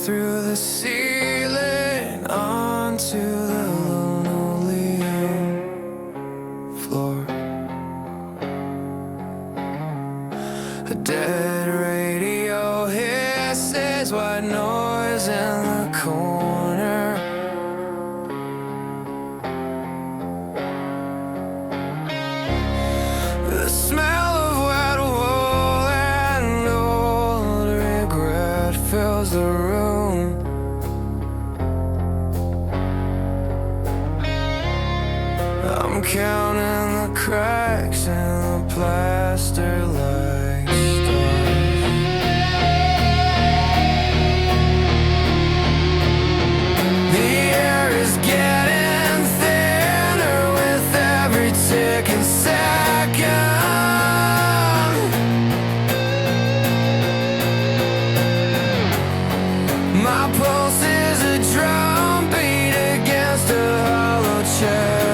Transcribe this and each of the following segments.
through the ceiling onto the linoleum floor. A dead radio hisses, white noise in the corner. The smell of wet wool and old regret fills the room. I'm counting the cracks in the plaster like stars. The air is getting thinner with every ticking second. My pulse is a drum beat against a hollow chest.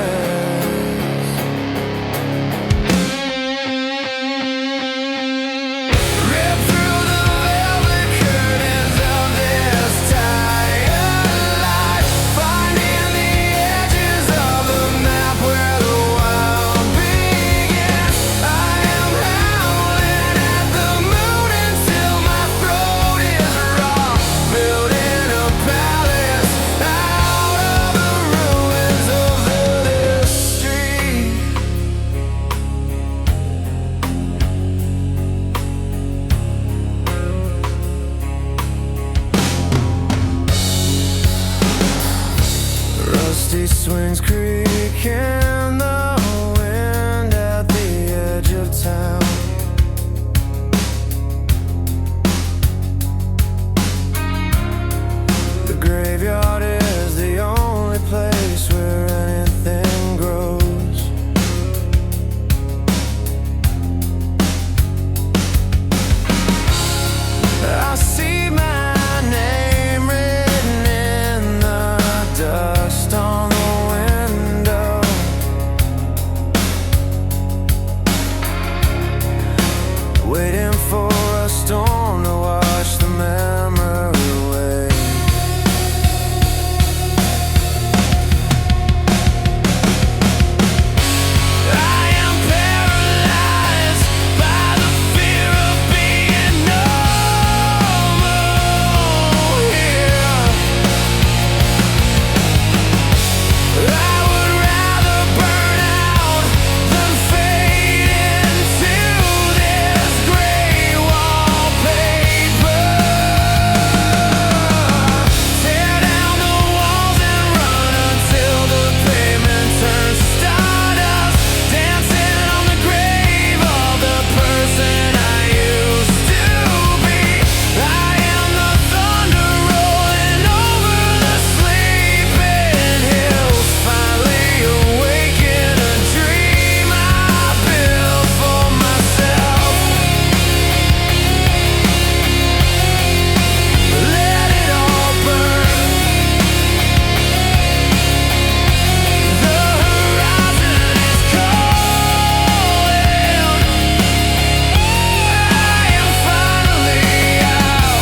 Rip through the velvet curtains of this tired life, finding the edges of the map where the wild begins. I am howling at the moon until my throat is raw, building a palace out of the ruins of this street. Rusty swings creak in the wind at the edge of town. The graveyard is the only place where anything grows. I see my name written in the dust on the window. Waiting for a storm to wash the memory away. I am paralyzed by the fear of being normal here. I would rather burn out than fade into this gray wallpaper. Tear down the walls and run until the pavement turns to stardust, dancing on the grave of the person I used to be. I am the thunder rolling over the sleeping hills, finally awake in a dream I built for myself. Let it all burn. The horizon is calling. I am finally out.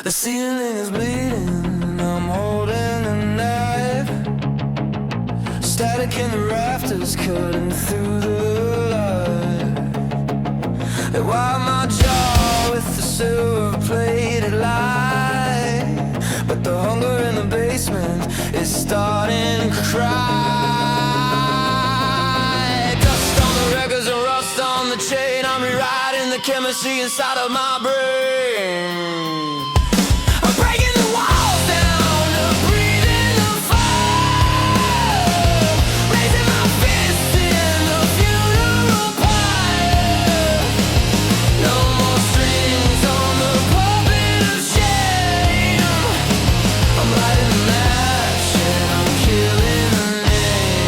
The ceiling is bleeding, I'm holding a knife. Static in the rafters cutting through the light. They wipe my jaw with the silver-plated light, but the hunger in the basement is starting to cry. Dust on the records and rust on the chain, I'm rewriting the chemistry inside of my brain. I'm breaking the walls down to breathe in the fire, raising my fist in the funeral pyre. No more strings on the puppet of shame. I'm lighting a match and I'm killing the name.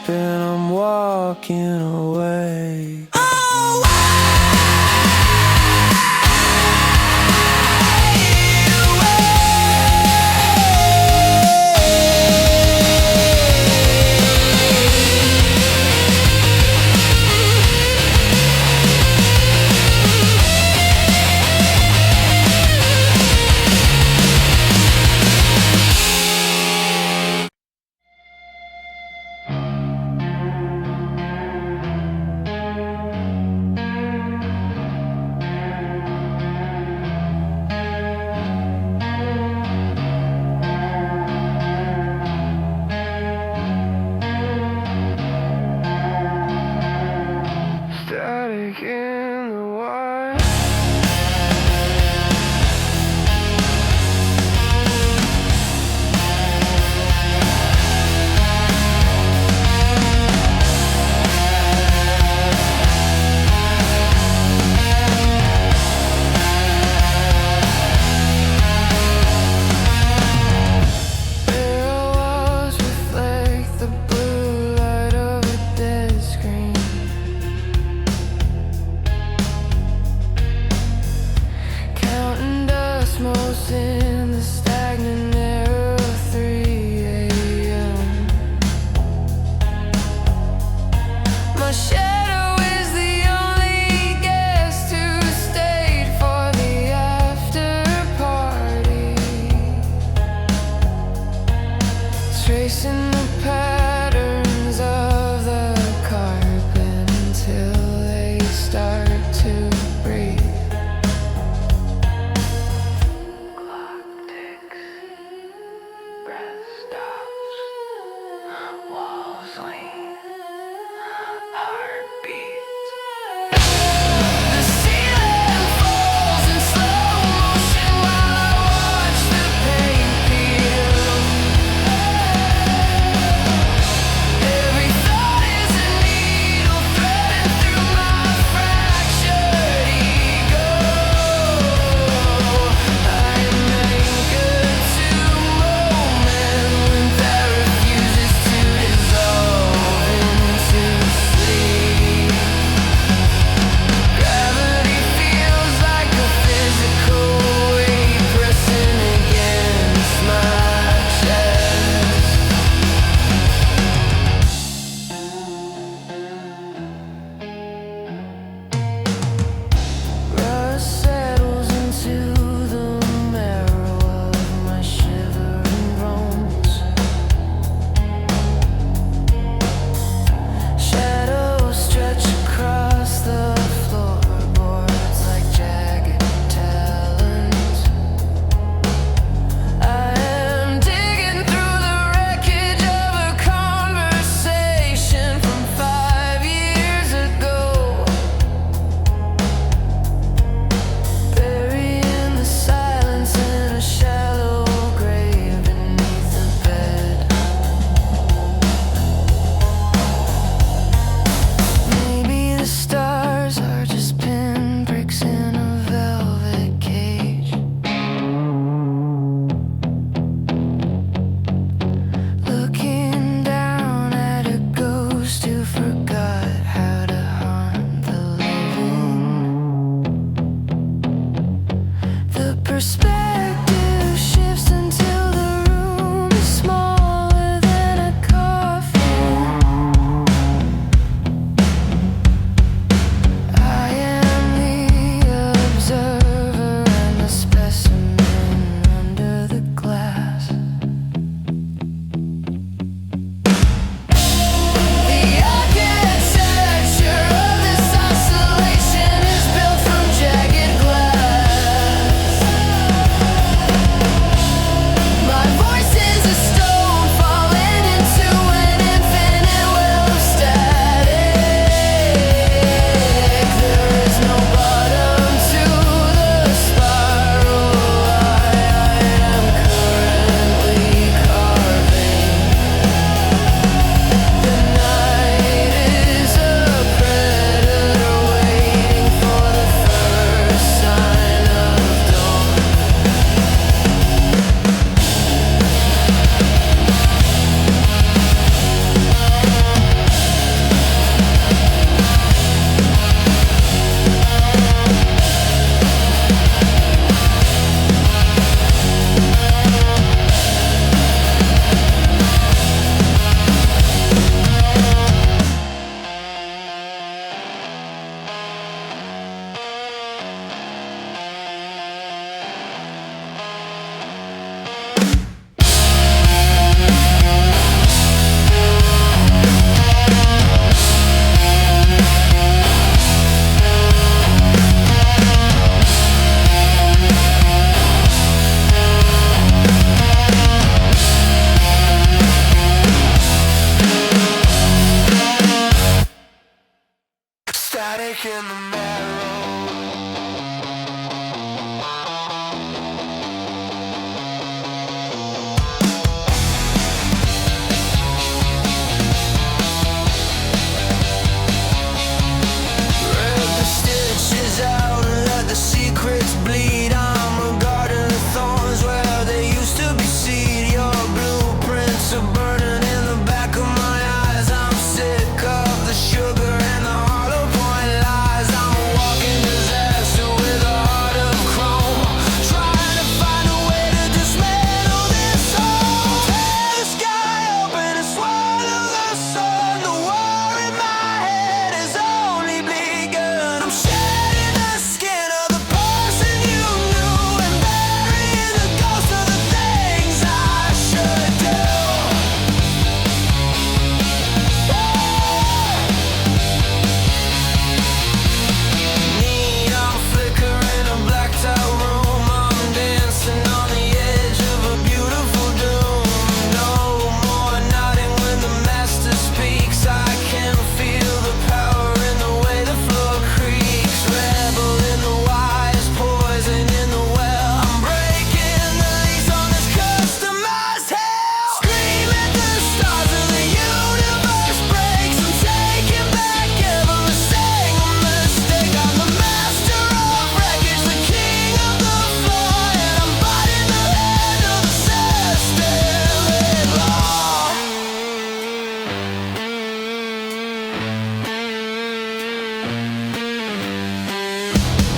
and I'm walking away. static in the marrow. Rip the stitches out and let the secrets bleed. I'm a garden of thorns where they used to be seed. Your blueprints are burning in the back of my eyes. I'm sick of the sugar and the hollow point lies. I'm a walking disaster with a heart of chrome, trying to find a way to dismantle this home. Tear the sky open and swallow the sun. The war in my head has only begun. I'm shedding the skin of the person you knew and burying the ghost of the things I should do. Neon flicker in a blacked out room. I'm dancing on the edge of a beautiful doom. No more nodding when the master speaks. I can feel the power in the way the floor creaks. Rebel in the wise, poison in the well. I'm breaking the leaves on this customized hell. Scream at the stars of the universe breaks. I'm taking back every single mistake. I'm the master of wreckage, the king of the floor, and I'm biting the hand of the system law.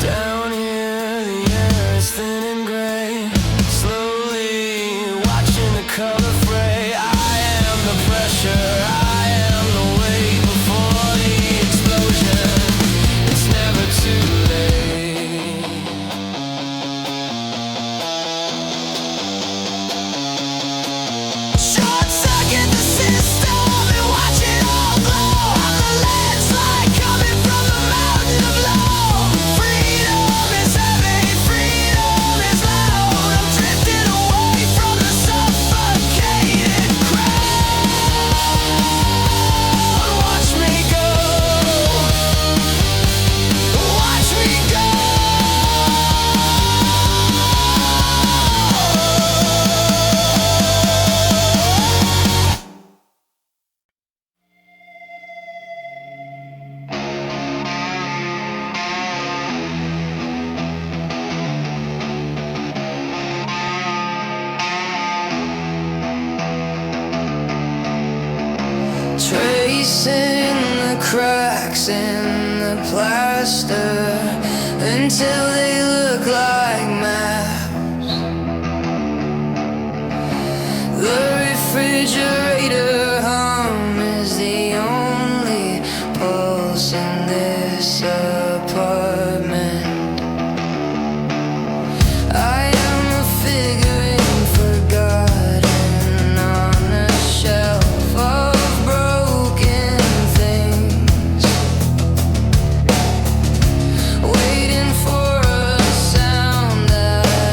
Down here, the air is thin and gray. Slowly watching the color fray. I am the pressure, I am the weight before the explosion. It's never too late. Short circuit the system and watch it all glow. I'm the landslide coming from the mountain of low. Freedom is heavy, freedom is loud. I'm drifting away from the suffocated crowd. Watch me go, watch me go. Tracing the cracks in the plaster until they look like maps. The refrigerator hum is the only pulse in this apartment. I am a figurine forgotten on a shelf of broken things, waiting for a sound that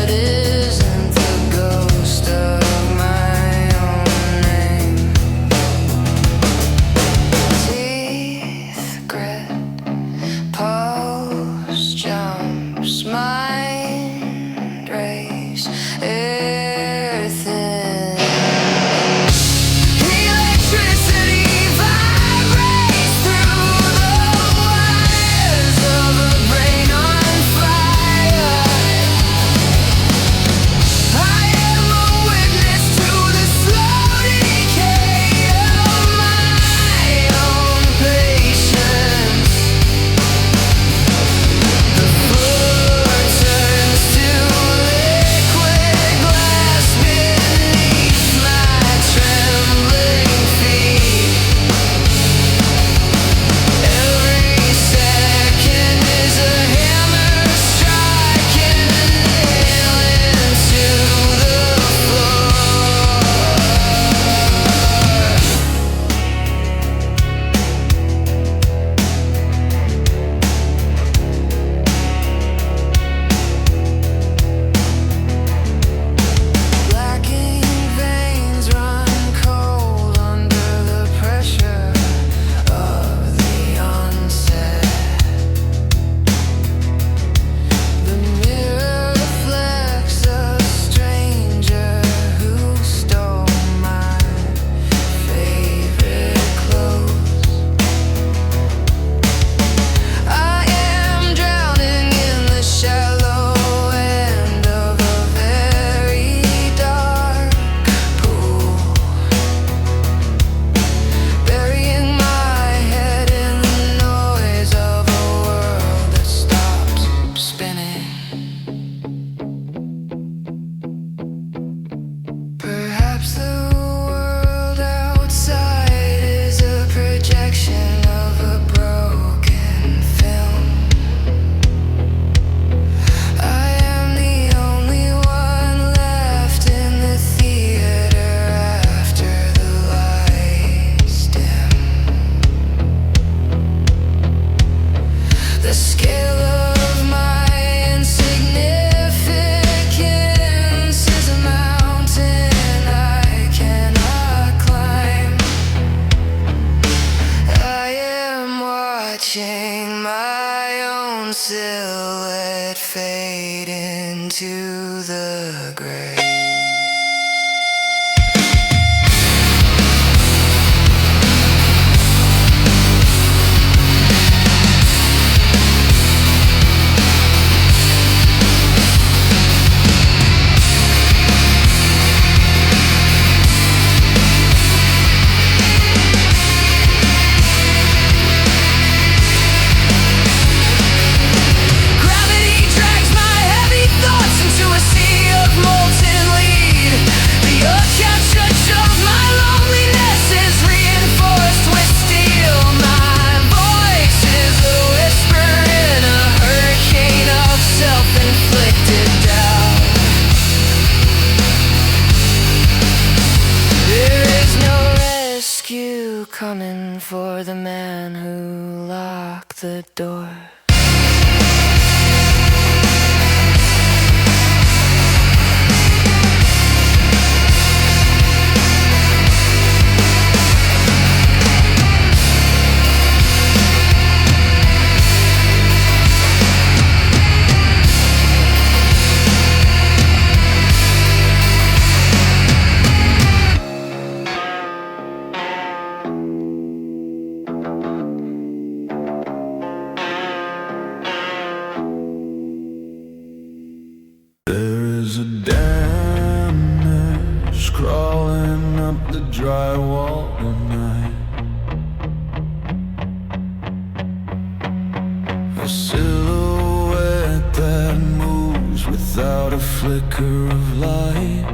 watching my own silhouette fade into the gray. Coming for the man who locked the door. Drywall tonight. A silhouette that moves without a flicker of light.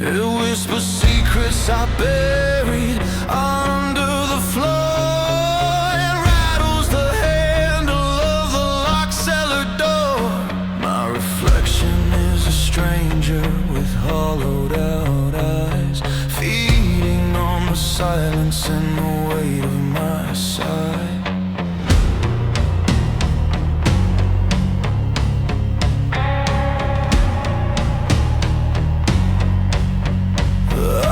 It whispers secrets I buried under the floor, and rattles the handle of the locked cellar door. My reflection is a stranger with hollowed out eyes, feeding on the silence and the weight of my side.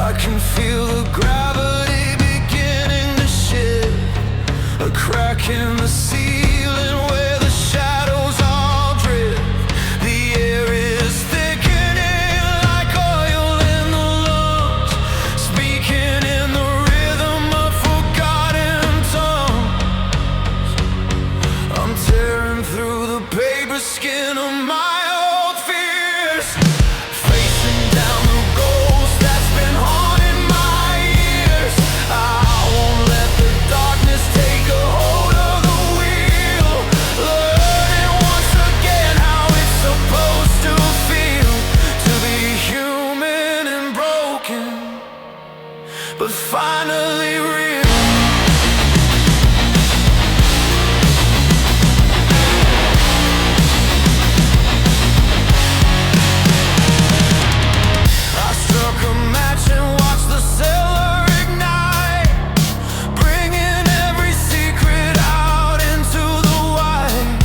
I can feel the gravity beginning to shift, a crack in the ceiling where the shadows all drift. The air is thickening like oil in the lungs, speaking in the rhythm of forgotten tongues. I'm tearing through the paper skin of my old fears, facing down the ghost that's been haunting my ears. I won't let the darkness take a hold of the wheel, learning once again how it's supposed to feel to be human and broken, but finally real. I struck a match and watched the cellar ignite, bringing every secret out into the light.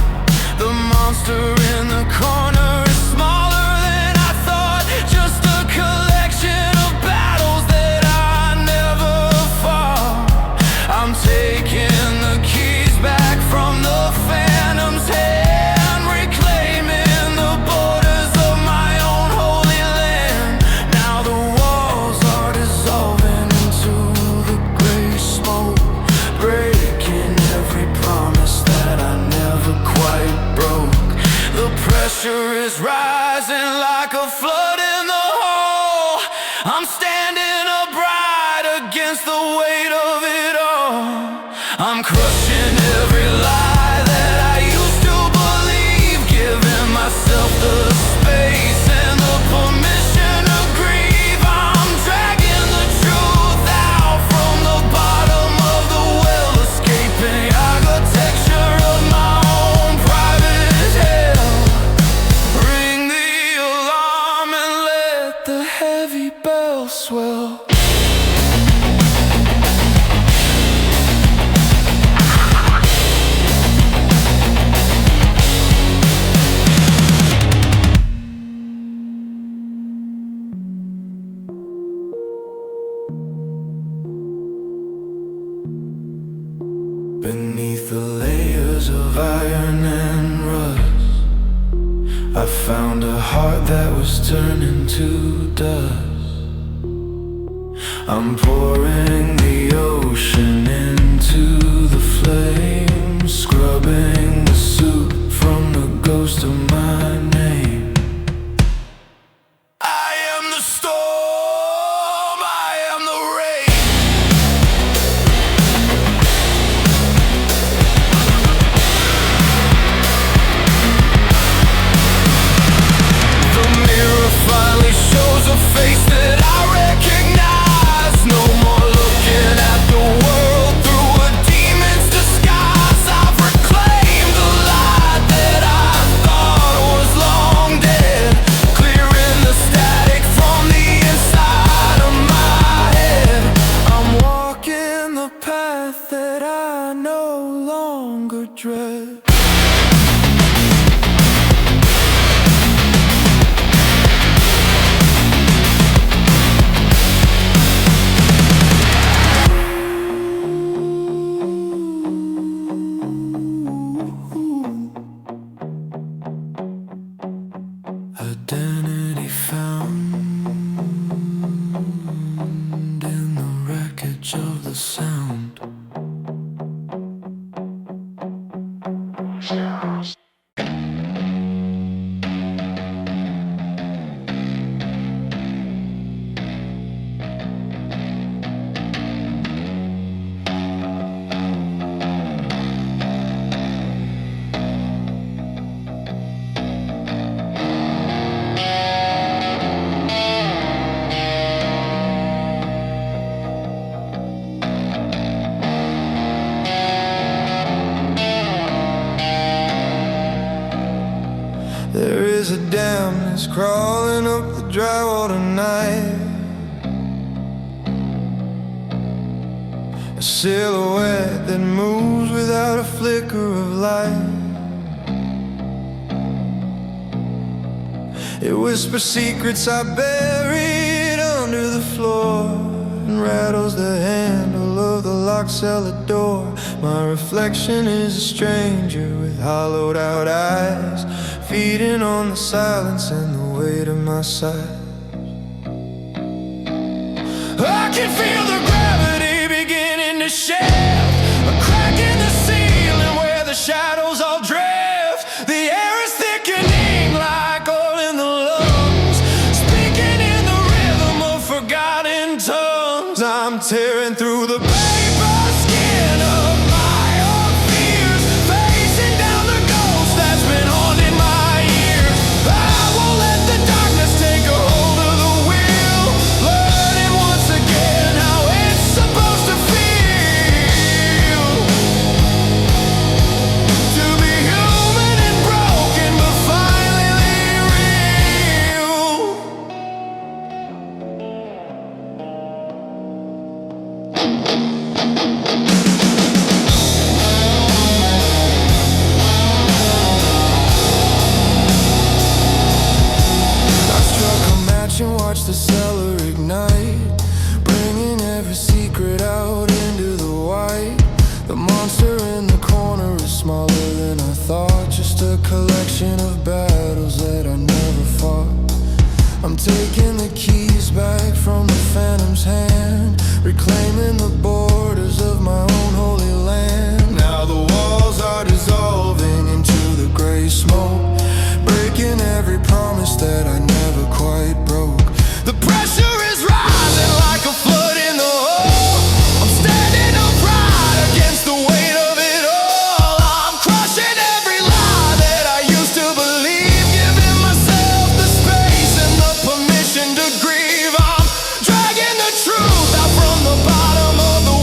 The monster in the corner is smaller than I thought, just a collection of battles that I never fought. I'm taking the keys back from the phantom's hand, reclaiming the borders of my own holy land. Now the walls are dissolving into the gray smoke, breaking every promise that I never quite broke. The pressure is rising like a flood in the hole. I'm standing upright against the weight of it all. I'm crushing every lie that I used to believe, giving myself the space and the permission to grieve. I'm dragging the truth out from the bottom of the well, escaping architecture of my own private hell. Ring the alarm and let the heavy bell swell. layers of iron and rust. I found a heart that was turning to dust. I'm pouring the ocean into the flames, scrubbing the soot from the ghost of my name. I am the storm, I am the rain. The mirror finally shows a face that I recognize. No more looking at the world through a demon's disguise. I've reclaimed the light that I thought was long dead, clearing the static from the inside of my head. I'm walking the path that I no longer dread. Identity found in the wreckage of the sound. There is a dampness crawling up the drywall tonight, a silhouette that moves without a flicker of light. It whispers secrets I buried under the floor, and rattles the handle of the locked cellar door. My reflection is a stranger with hollowed out eyes, feeding on the silence and the weight of my sighs. I can feel the gravity beginning to shift, a crack in the ceiling where the shadows all drift. The air is thickening like oil in the lungs, speaking in the rhythm of forgotten tongues. I'm tearing through the paper skin of my own fears, facing down the ghost that's been haunting my ears. I won't let the darkness take a hold of the wheel, learning once again how it's supposed to feel to be human and broken, but finally real. I struck a match and watched the cellar ignite, bringing every secret out into the white. The monster in the corner is smaller than I thought, just a collection of battles that I never fought. I'm taking the keys back from the phantom's hand, reclaiming the borders of my own holy land. Now the walls are dissolving into the gray smoke, breaking every promise that I never quite broke. The pressure is rising like a flood in the hole. I'm standing upright against the weight of it all. I'm crushing every lie that I used to believe, giving myself the space and the permission to grieve. I'm dragging the truth out from the bottom of the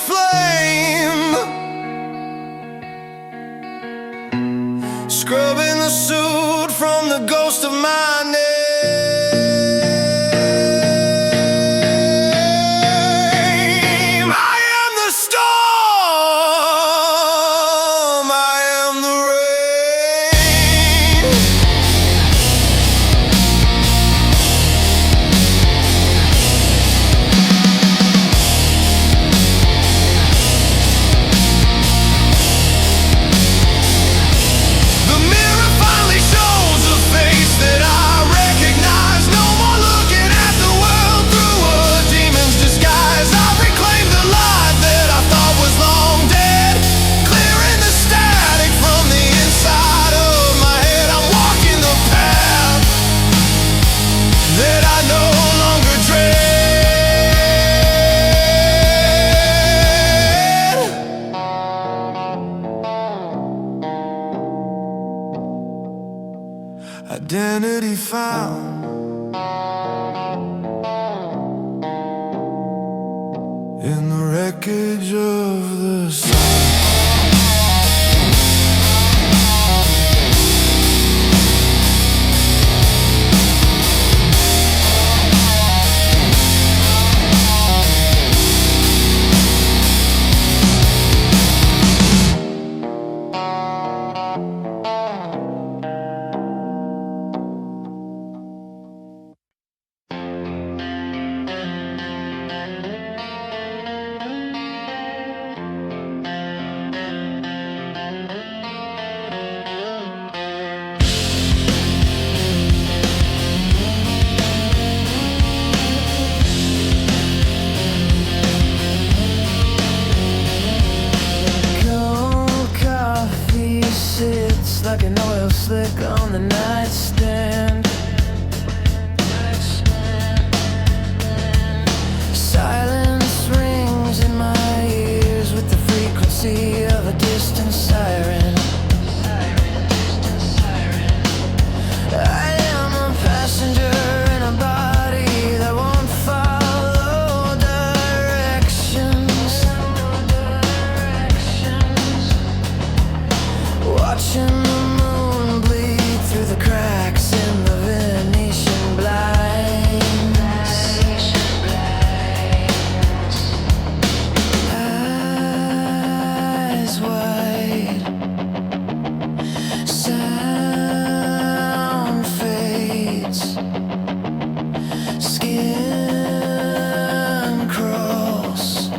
flame, scrubbing the soot from the ghost of my name. I am the storm, I am the rain. The mirror finally shows a face that I recognize. No more looking at the world through a demon's disguise. I've reclaimed the light that I thought was long dead, clearing the static from the inside of my head. I'm walking the path that I no longer dread. Identity found in the wreckage of the sun. Cold coffee sits like an oil slick on the nightstand. Silence rings in my ears with the frequency of a distant siren. I am a passenger in a body that won't follow directions. Watching the moon bleed through the cracks in the Venetian blinds. Eyes wide, sound fades, skin crawls,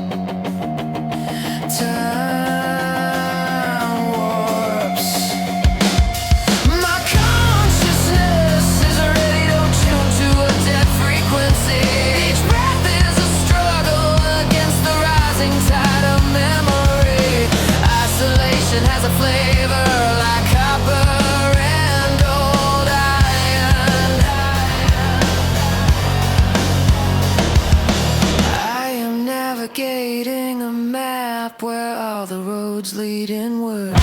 time warps. My consciousness is ready to tune to a dead frequency. Each breath is a struggle against the rising tide of memory. Isolation has a flavor like copper and old iron. I am navigating a map where all the roads lead inward.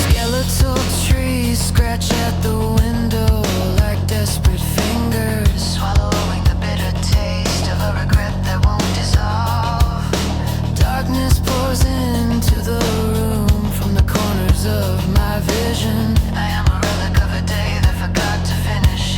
Skeletal trees scratch at the window like desperate fingers, swallowing the bitter taste of a regret that won't dissolve. Darkness pours into the room from the corners of my vision. I am a relic of a day that forgot to finish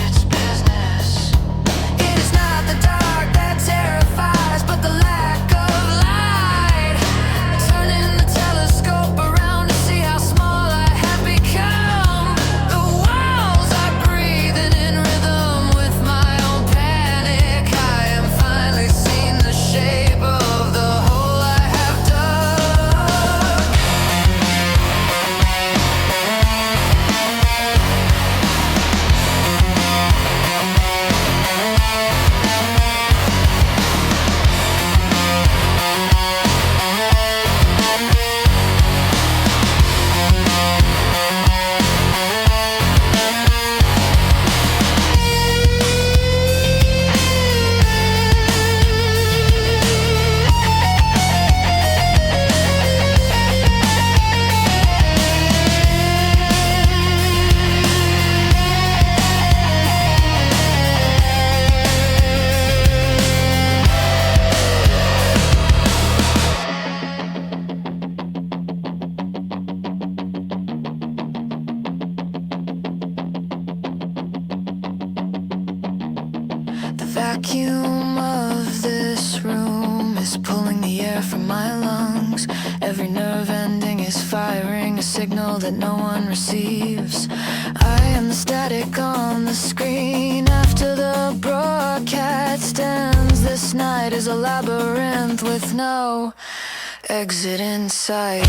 vacuum of this room is pulling the air from my lungs. Every nerve ending is firing a signal that no one receives. I am the static on the screen after the broadcast ends. This night is a labyrinth with no exit in sight.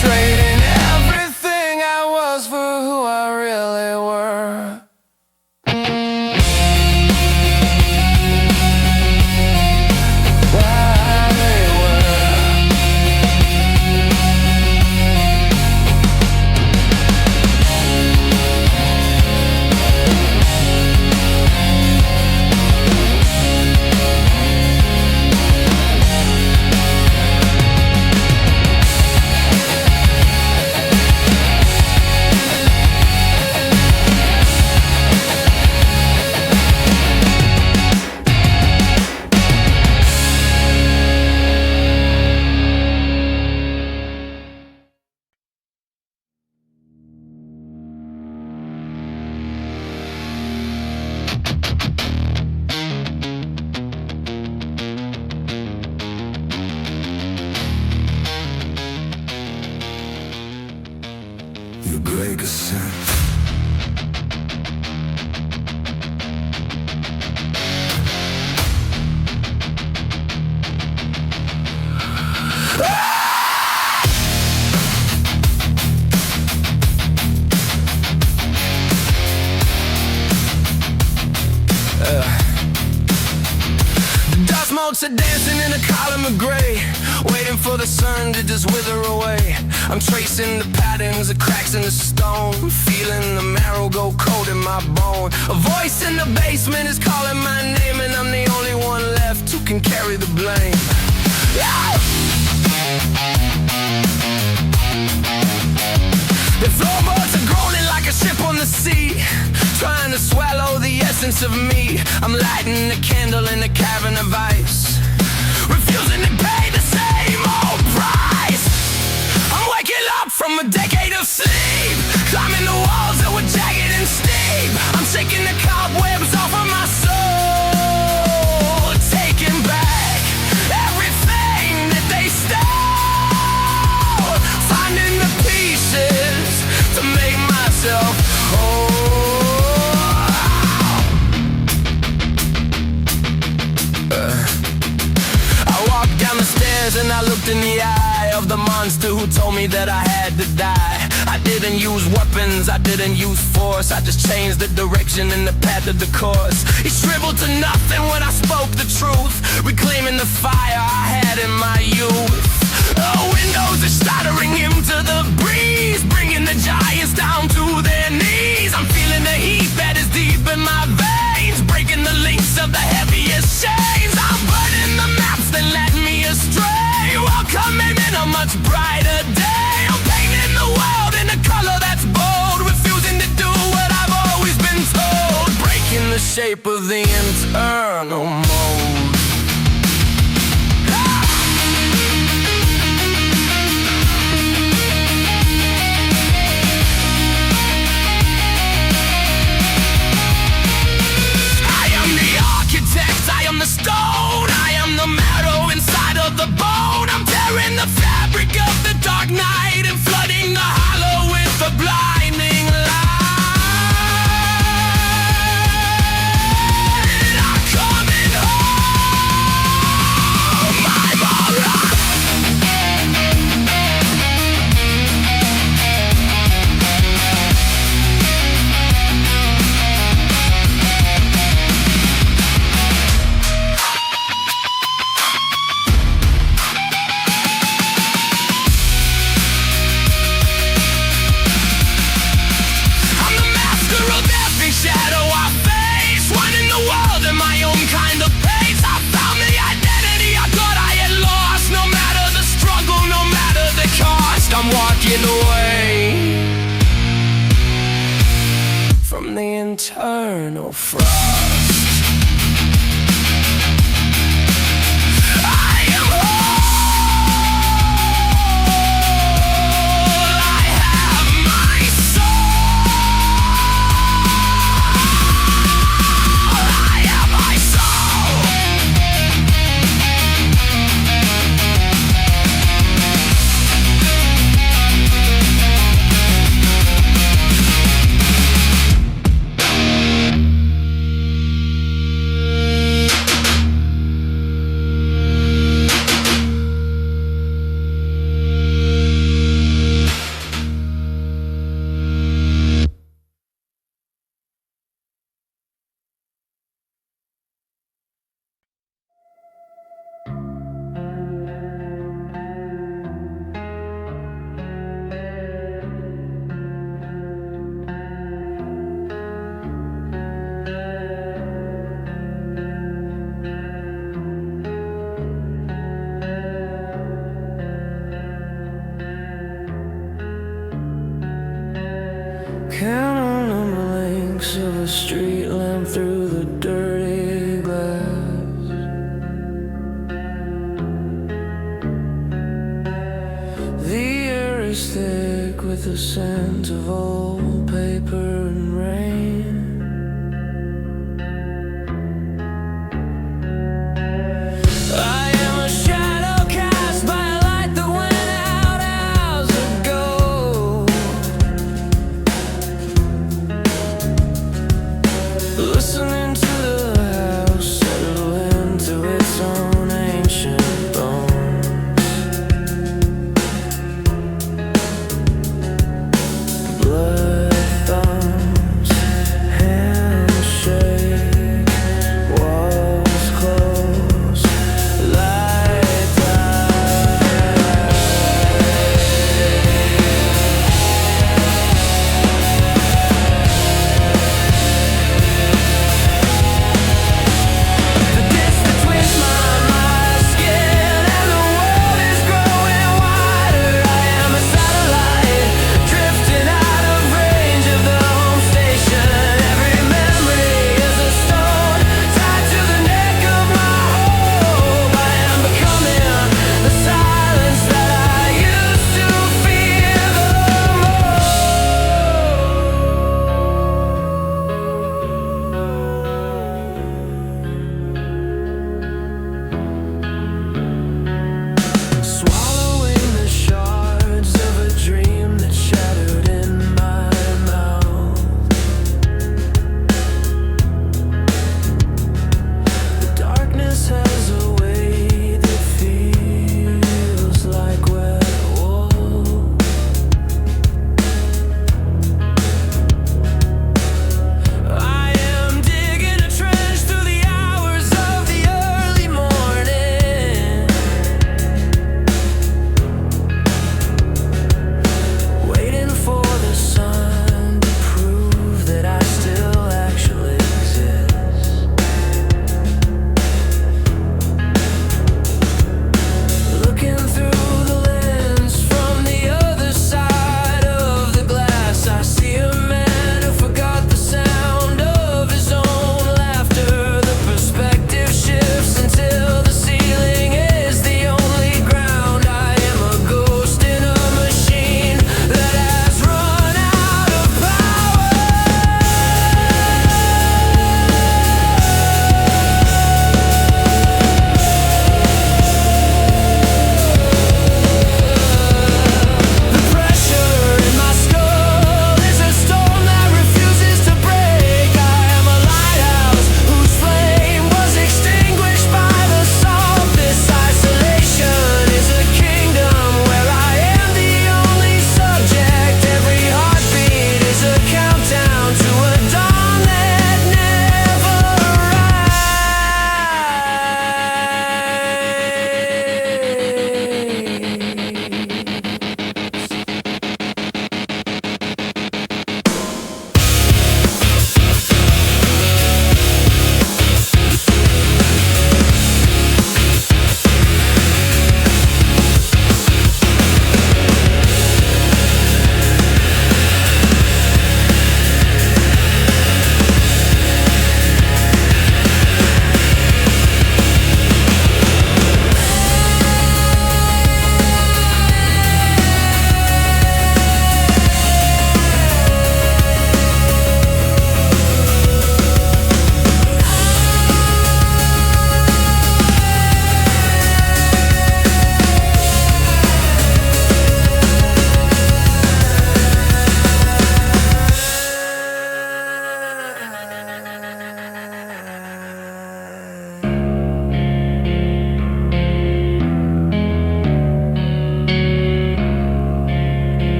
Trading everything make a sense. Dust motes are dancing in a column of gray, waiting for the sun to just wither away. I'm tracing the patterns of cracks in the stone, feeling the marrow go cold in my bone. A voice in the basement is calling my name, and I'm the only one left who can carry the blame. The floorboards are groaning like a ship on the sea, trying to swallow the essence of me. I'm lighting a candle in a cavern of ice, refusing to pay the same old price. I'm waking up from a decade of sleep, climbing the walls that were jagged and steep. I'm shaking the cobwebs off of my soul, taking back everything that they stole, finding the pieces to make myself whole. I walked down the stairs and I looked in the eye of the monster who told me that I had to die. I didn't use weapons, I didn't use force, I just changed the direction and the path of the course. He shriveled to nothing when I spoke the truth, reclaiming the fire I had in my youth. The windows are stuttering into the breeze, bringing the giants down to their knees. I'm feeling the heat that is deep in my veins, breaking the links of the heaviest chains. I'm burning the maps that led me astray, welcoming in a much brighter day. I'm painting the world in a color that's bold, refusing to do what I've always been told, breaking the shape of the internal mold. I am the stone, I am the marrow inside of the bone. I'm tearing the fabric of the dark night and flooding the hollow with the blinding light. I'm coming home, I'm alright. Shadow I face, one in the world in my own kind of pace. I found the identity I thought I had lost. No matter the struggle, no matter the cost, I'm walking away from the internal frost. Count on the links of a street lamp through the dirty glass. The air is thick with the scent of old paper and rain. I am a shadow cast by a light that went out hours ago.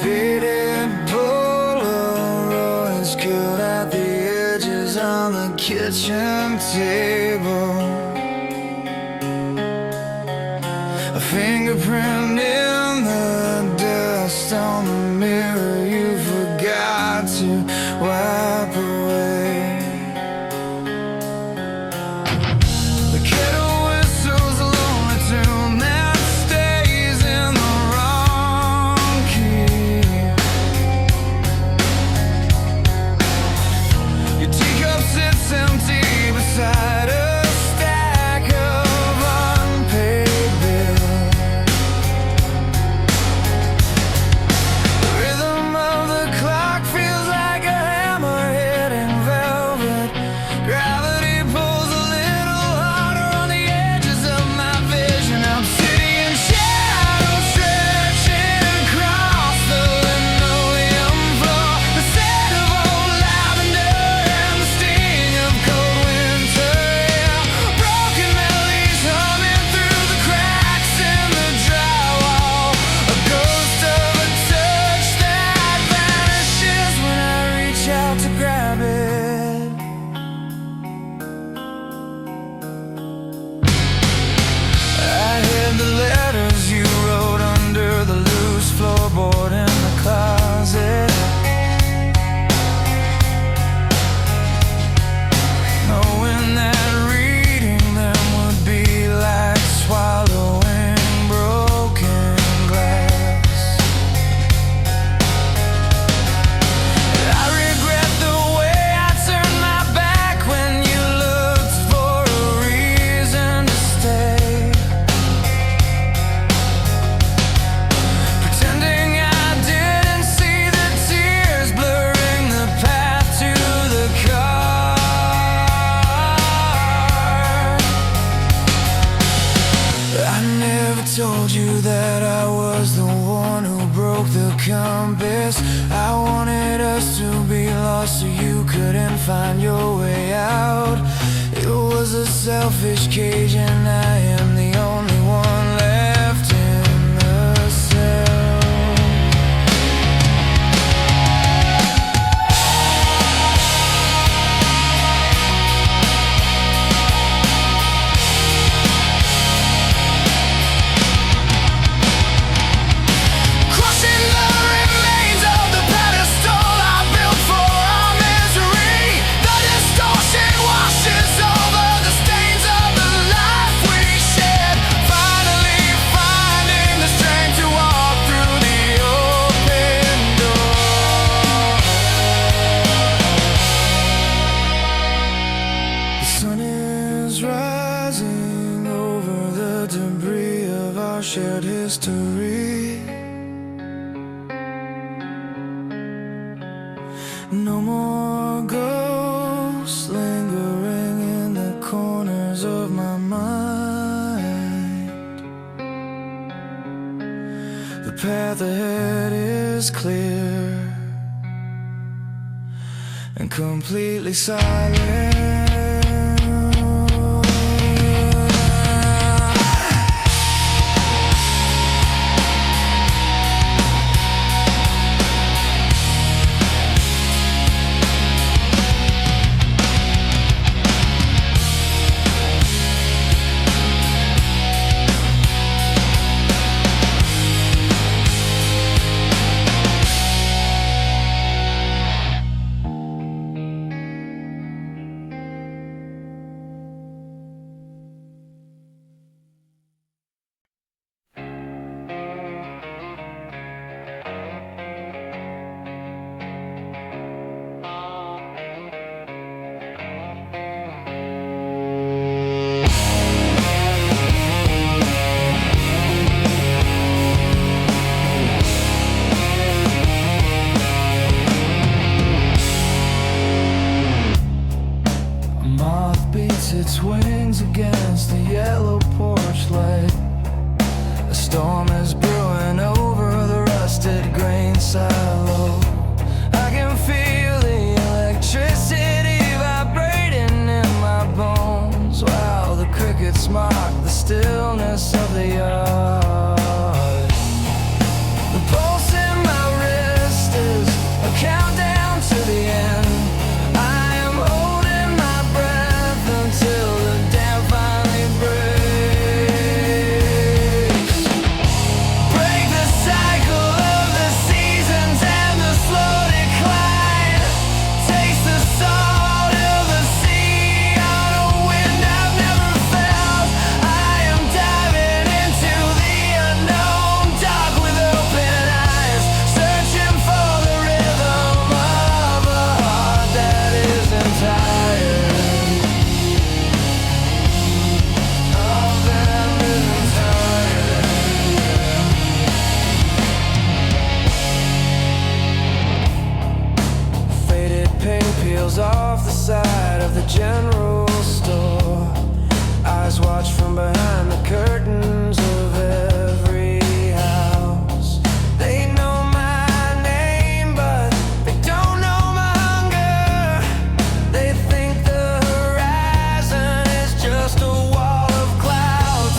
Faded Polaroids cut at the edges on the kitchen table. A fingerprint in the dust on the mirror you forgot to wipe away. The kettle whistles a lonely tune that stays in the wrong key. Your teacup sits empty beside a stack of unpaid bills. The rhythm of the clock feels like a hammer hitting velvet. Gravity pulls a little harder on the edges of my vision. I'm sitting in shadows, stretching across the linoleum floor. The scent of old lavender and the sting of cold winter air. Broken melodies humming through the cracks in the drywall. A ghost of a touch that vanishes when I reach out to grab it. I hid the letters you wrote under the loose floorboard in the closet, knowing that reading them would be like swallowing broken glass. I regret the way I turned my back when you looked for a reason to stay. Pretending I didn't see the tears blurring the path to the car. I never told you that I was the one who broke the compass. I wanted us to be lost so you couldn't find your way out. It was a selfish cage and I am the only one left in the cell. Crushing the remains of the pedestal I built for our misery. The distortion washes over the stains of the life we shared. Finally finding the strength to walk through the open door. The sun is rising over the debris of our shared history. No more ghosts lingering in the corners of my mind. The path ahead is clear and completely silent. the general store. Eyes watch from behind the curtains of every house. They know my name, but they don't know my hunger. They think the horizon is just a wall of clouds.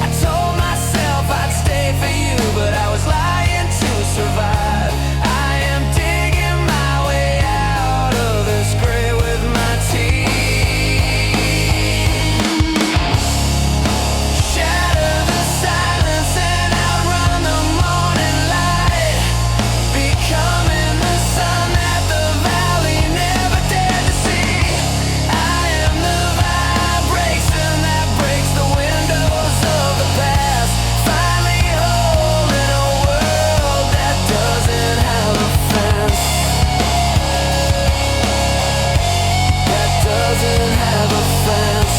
I told myself I'd stay for you, but I was lying to survive. I am digging my way out of this gray with my teeth. Shatter the silence and outrun the morning light. Becoming the sun that the valley never dared to see. I am the vibration that breaks the windows of the past. Finally holding a world that doesn't have a fence. That doesn't have a fence.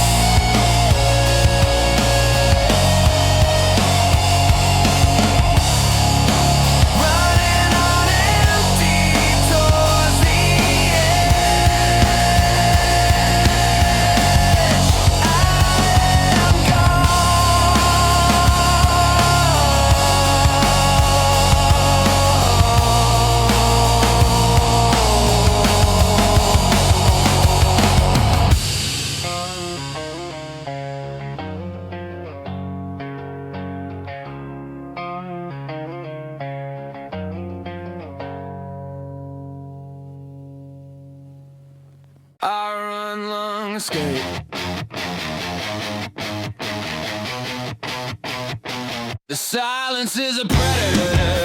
Running on empty towards the edge. I'm I run long escape. The silence is a predator.